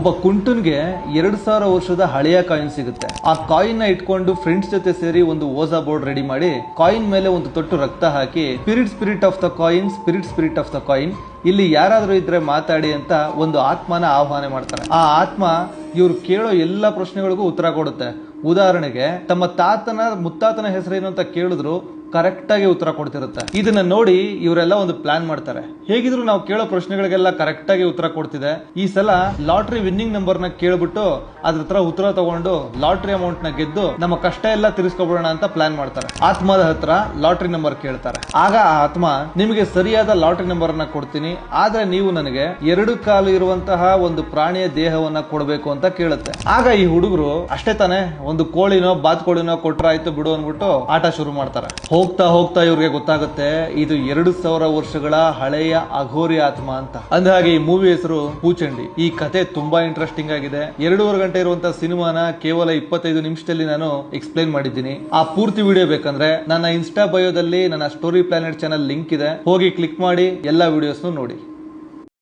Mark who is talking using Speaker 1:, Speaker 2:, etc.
Speaker 1: ಒಬ್ಬ ಕುಂಟನ್ಗೆ 2000 ವರ್ಷದ ಹಳೆಯ ಕಾಯಿನ್ ಸಿಗುತ್ತೆ. ಆ ಕಾಯಿನ್ ನ ಇಟ್ಕೊಂಡು ಫ್ರೆಂಡ್ಸ್ ಜೊತೆ ಸೇರಿ ಒಂದು ಓಸಾ ಬೋರ್ಡ್ ರೆಡಿ ಮಾಡಿ ಕಾಯಿನ್ ಮೇಲೆ ಒಂದು ತೊಟ್ಟು ರಕ್ತ ಹಾಕಿ spirit of the coin, spirit of the coin, ಇಲ್ಲಿ ಯಾರಾದ್ರೂ ಇದ್ರೆ ಮಾತಾಡಿ ಅಂತ ಒಂದು ಆತ್ಮನ ಆಹ್ವಾನ ಮಾಡ್ತಾರೆ. ಆ ಆತ್ಮ ಇವ್ರು ಕೇಳೋ ಎಲ್ಲಾ ಪ್ರಶ್ನೆಗಳಿಗೂ ಉತ್ತರ ಕೊಡುತ್ತೆ. ಉದಾಹರಣೆಗೆ ತಮ್ಮ ತಾತನ ಮುತ್ತಾತನ ಹೆಸರೇನು ಅಂತ ಕೇಳಿದ್ರು ಕರೆಕ್ಟ್ ಆಗಿ ಉತ್ತರ ಕೊಡ್ತಿರುತ್ತೆ. ಇದನ್ನ ನೋಡಿ ಇವರೆಲ್ಲ ಒಂದು ಪ್ಲಾನ್ ಮಾಡ್ತಾರೆ. ಹೇಗಿದ್ರು ನಾವು ಕೇಳೋ ಪ್ರಶ್ನೆಗಳಿಗೆಲ್ಲ ಕರೆಕ್ಟ್ ಆಗಿ ಉತ್ತರ ಕೊಡ್ತಿದೆ, ಈ ಸಲ ಲಾಟ್ರಿ ವಿನ್ನಿಂಗ್ ನಂಬರ್ ನ ಕೇಳ್ಬಿಟ್ಟು ಅದ್ರ ಹತ್ರ ಉತ್ತರ ತಗೊಂಡು ಲಾಟ್ರಿ ಅಮೌಂಟ್ ನ ಗೆದ್ದು ನಮ್ಮ ಕಷ್ಟ ಎಲ್ಲ ತಿರ್ಸ್ಕೊಬಿಡೋಣ ಅಂತ ಪ್ಲಾನ್ ಮಾಡ್ತಾರೆ. ಆತ್ಮದ ಹತ್ರ ಲಾಟ್ರಿ ನಂಬರ್ ಕೇಳ್ತಾರೆ. ಆಗ ಆ ಆತ್ಮ ನಿಮಗೆ ಸರಿಯಾದ ಲಾಟ್ರಿ ನಂಬರ್ ನ ಕೊಡ್ತೀನಿ, ಆದ್ರೆ ನೀವು ನನಗೆ 2 ಕಾಲು ಇರುವಂತಹ ಒಂದು ಪ್ರಾಣಿಯ ದೇಹವನ್ನ ಕೊಡಬೇಕು ಅಂತ ಕೇಳುತ್ತೆ. ಆಗ ಈ ಹುಡುಗರು ಅಷ್ಟೇ ತಾನೆ, ಒಂದು ಕೋಳಿನೋ ಬಾತ್ಕೋಳಿನೋ ಕೊಟ್ರಾಯ್ತು ಬಿಡು ಅನ್ಬಿಟ್ಟು ಆಟ ಶುರು ಮಾಡ್ತಾರೆ. ಹೋಗ್ತಾ ಹೋಗ್ತಾ ಇವ್ರಿಗೆ ಗೊತ್ತಾಗುತ್ತೆ ಇದು 2000 ವರ್ಷಗಳ ಹಳೆಯ ಅಘೋರಿ ಆತ್ಮ ಅಂತ. ಅಂದಹಾಗೆ ಈ ಮೂವಿ ಹೆಸರು ಪೂಚಂಡಿ. ಈ ಕತೆ ತುಂಬಾ ಇಂಟ್ರೆಸ್ಟಿಂಗ್ ಆಗಿದೆ. 2.5 ಗಂಟೆ ಇರುವಂತಹ ಸಿನಿಮಾನ ಕೇವಲ 25 ನಿಮಿಷದಲ್ಲಿ ನಾನು ಎಕ್ಸ್ಪ್ಲೈನ್ ಮಾಡಿದ್ದೀನಿ. ಆ ಪೂರ್ತಿ ವಿಡಿಯೋ ಬೇಕಂದ್ರೆ ನನ್ನ ಇನ್ಸ್ಟಾ ಬಯೋದಲ್ಲಿ ನನ್ನ ಸ್ಟೋರಿ ಪ್ಲಾನೆಟ್ ಚಾನಲ್ ಲಿಂಕ್ ಇದೆ, ಹೋಗಿ ಕ್ಲಿಕ್ ಮಾಡಿ ಎಲ್ಲಾ ವಿಡಿಯೋಸ್ ನೋಡಿ.